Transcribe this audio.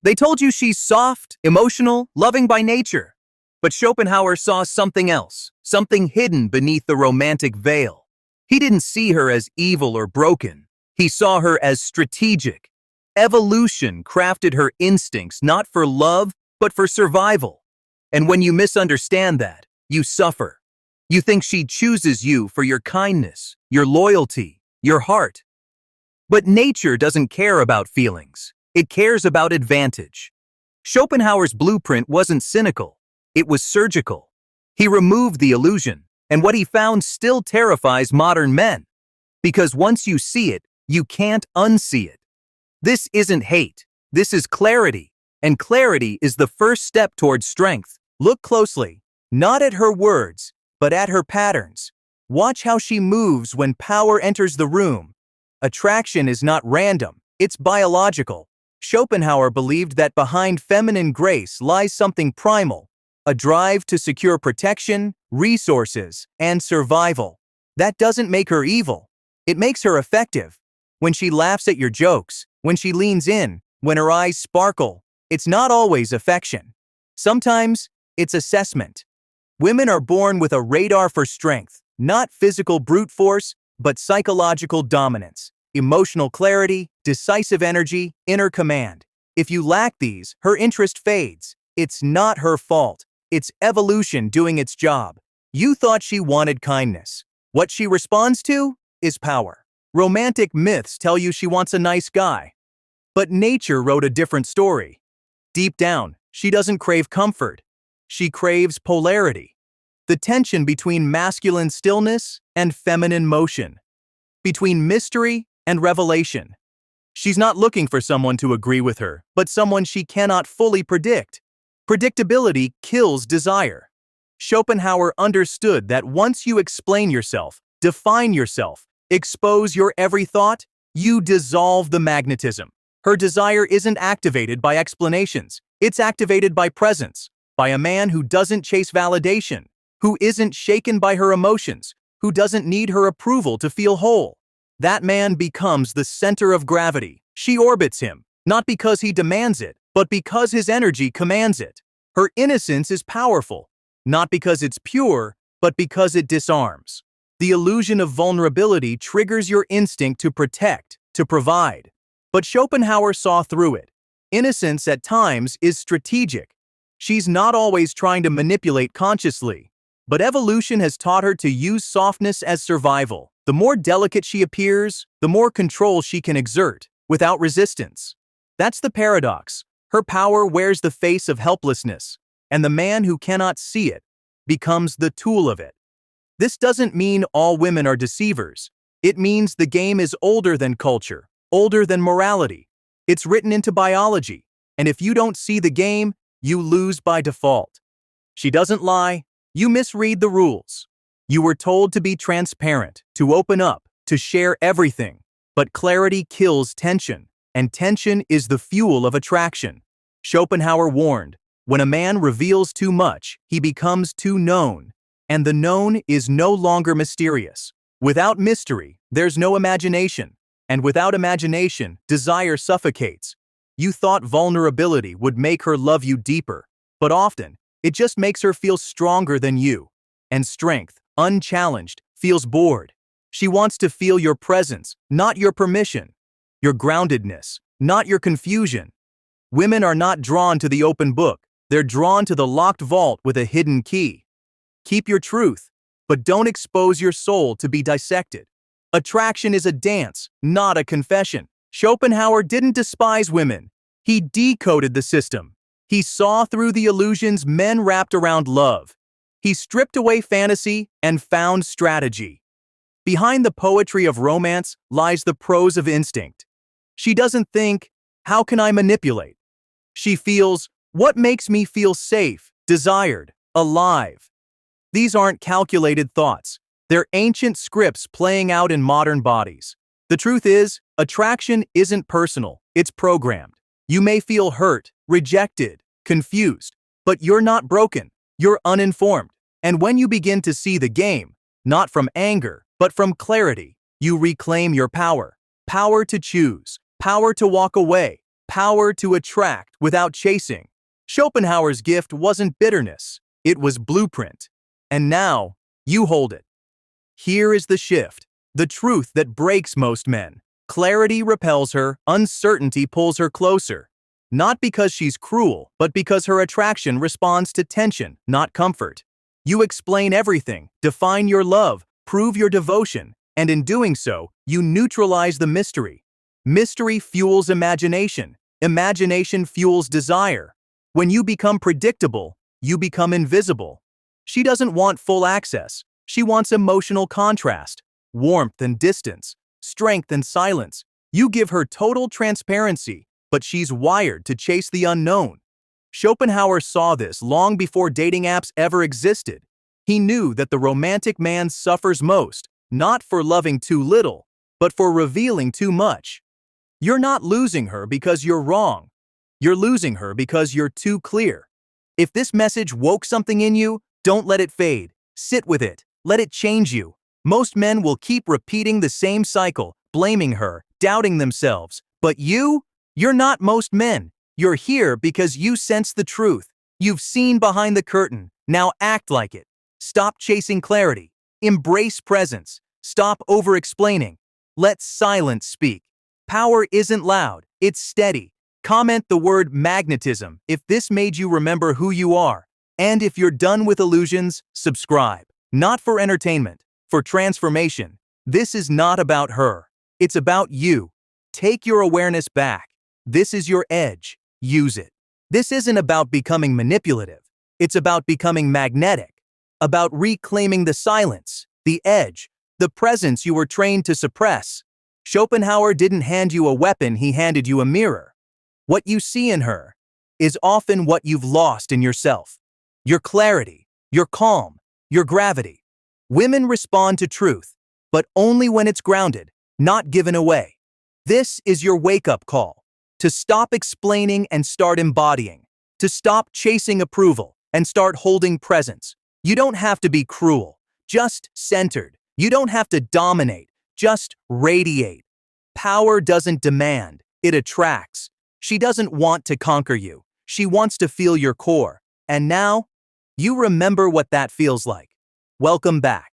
They told you she's soft, emotional, loving by nature. But Schopenhauer saw something else, something hidden beneath the romantic veil. He didn't see her as evil or broken. He saw her as strategic. Evolution crafted her instincts not for love, but for survival. And when you misunderstand that, you suffer. You think she chooses you for your kindness, your loyalty, your heart. But nature doesn't care about feelings. It cares about advantage. Schopenhauer's blueprint wasn't cynical. It was surgical. He removed the illusion, and what he found still terrifies modern men. Because once you see it, you can't unsee it. This isn't hate. This is clarity. And clarity is the first step towards strength. Look closely, not at her words, but at her patterns. Watch how she moves when power enters the room. Attraction is not random, it's biological. Schopenhauer believed that behind feminine grace lies something primal, a drive to secure protection, resources, and survival. That doesn't make her evil. It makes her effective. When she laughs at your jokes, when she leans in, when her eyes sparkle, it's not always affection. Sometimes, it's assessment. Women are born with a radar for strength, not physical brute force, but psychological dominance, emotional clarity, decisive energy, inner command. If you lack these, her interest fades. It's not her fault. It's evolution doing its job. You thought she wanted kindness. What she responds to is power. Romantic myths tell you she wants a nice guy. But nature wrote a different story. Deep down, she doesn't crave comfort. She craves polarity. The tension between masculine stillness and feminine motion. Between mystery and revelation. She's not looking for someone to agree with her, but someone she cannot fully predict. Predictability kills desire. Schopenhauer understood that once you explain yourself, define yourself, expose your every thought, you dissolve the magnetism. Her desire isn't activated by explanations. It's activated by presence, by a man who doesn't chase validation, who isn't shaken by her emotions, who doesn't need her approval to feel whole. That man becomes the center of gravity. She orbits him, not because he demands it, but because his energy commands it. Her innocence is powerful, not because it's pure, but because it disarms. The illusion of vulnerability triggers your instinct to protect, to provide. But Schopenhauer saw through it. Innocence at times is strategic. She's not always trying to manipulate consciously. But evolution has taught her to use softness as survival. The more delicate she appears, the more control she can exert, without resistance. That's the paradox. Her power wears the face of helplessness, and the man who cannot see it becomes the tool of it. This doesn't mean all women are deceivers. It means the game is older than culture, older than morality. It's written into biology, and if you don't see the game, you lose by default. She doesn't lie. You misread the rules. You were told to be transparent, to open up, to share everything. But clarity kills tension, and tension is the fuel of attraction. Schopenhauer warned, when a man reveals too much, he becomes too known, and the known is no longer mysterious. Without mystery, there's no imagination, and without imagination, desire suffocates. You thought vulnerability would make her love you deeper, but often, it just makes her feel stronger than you. And strength, unchallenged, feels bored. She wants to feel your presence, not your permission. Your groundedness, not your confusion. Women are not drawn to the open book. They're drawn to the locked vault with a hidden key. Keep your truth, but don't expose your soul to be dissected. Attraction is a dance, not a confession. Schopenhauer didn't despise women. He decoded the system. He saw through the illusions men wrapped around love. He stripped away fantasy and found strategy. Behind the poetry of romance lies the prose of instinct. She doesn't think, how can I manipulate? She feels, what makes me feel safe, desired, alive? These aren't calculated thoughts. They're ancient scripts playing out in modern bodies. The truth is, attraction isn't personal, it's programmed. You may feel hurt, rejected, confused, but you're not broken, you're uninformed. And when you begin to see the game, not from anger, but from clarity, you reclaim your power. Power to choose, power to walk away, power to attract without chasing. Schopenhauer's gift wasn't bitterness, it was blueprint. And now, you hold it. Here is the shift, the truth that breaks most men. Clarity repels her, uncertainty pulls her closer. Not because she's cruel, but because her attraction responds to tension, not comfort. You explain everything, define your love, prove your devotion, and in doing so, you neutralize the mystery. Mystery fuels imagination. Imagination fuels desire. When you become predictable, you become invisible. She doesn't want full access. She wants emotional contrast, warmth and distance, strength and silence. You give her total transparency, but she's wired to chase the unknown. Schopenhauer saw this long before dating apps ever existed. He knew that the romantic man suffers most, not for loving too little, but for revealing too much. You're not losing her because you're wrong. You're losing her because you're too clear. If this message woke something in you, don't let it fade. Sit with it. Let it change you. Most men will keep repeating the same cycle, blaming her, doubting themselves. But you're not most men. You're here because you sense the truth. You've seen behind the curtain. Now act like it. Stop chasing clarity. Embrace presence. Stop over-explaining. Let silence speak. Power isn't loud, it's steady. Comment the word magnetism if this made you remember who you are. And if you're done with illusions, subscribe. Not for entertainment, for transformation. This is not about her. It's about you. Take your awareness back. This is your edge. Use it. This isn't about becoming manipulative. It's about becoming magnetic. About reclaiming the silence, the edge, the presence you were trained to suppress. Schopenhauer didn't hand you a weapon, he handed you a mirror. What you see in her is often what you've lost in yourself. Your clarity, your calm, your gravity. Women respond to truth, but only when it's grounded, not given away. This is your wake-up call. To stop explaining and start embodying. To stop chasing approval and start holding presence. You don't have to be cruel, just centered. You don't have to dominate, just radiate. Power doesn't demand, it attracts. She doesn't want to conquer you. She wants to feel your core. And now, you remember what that feels like. Welcome back.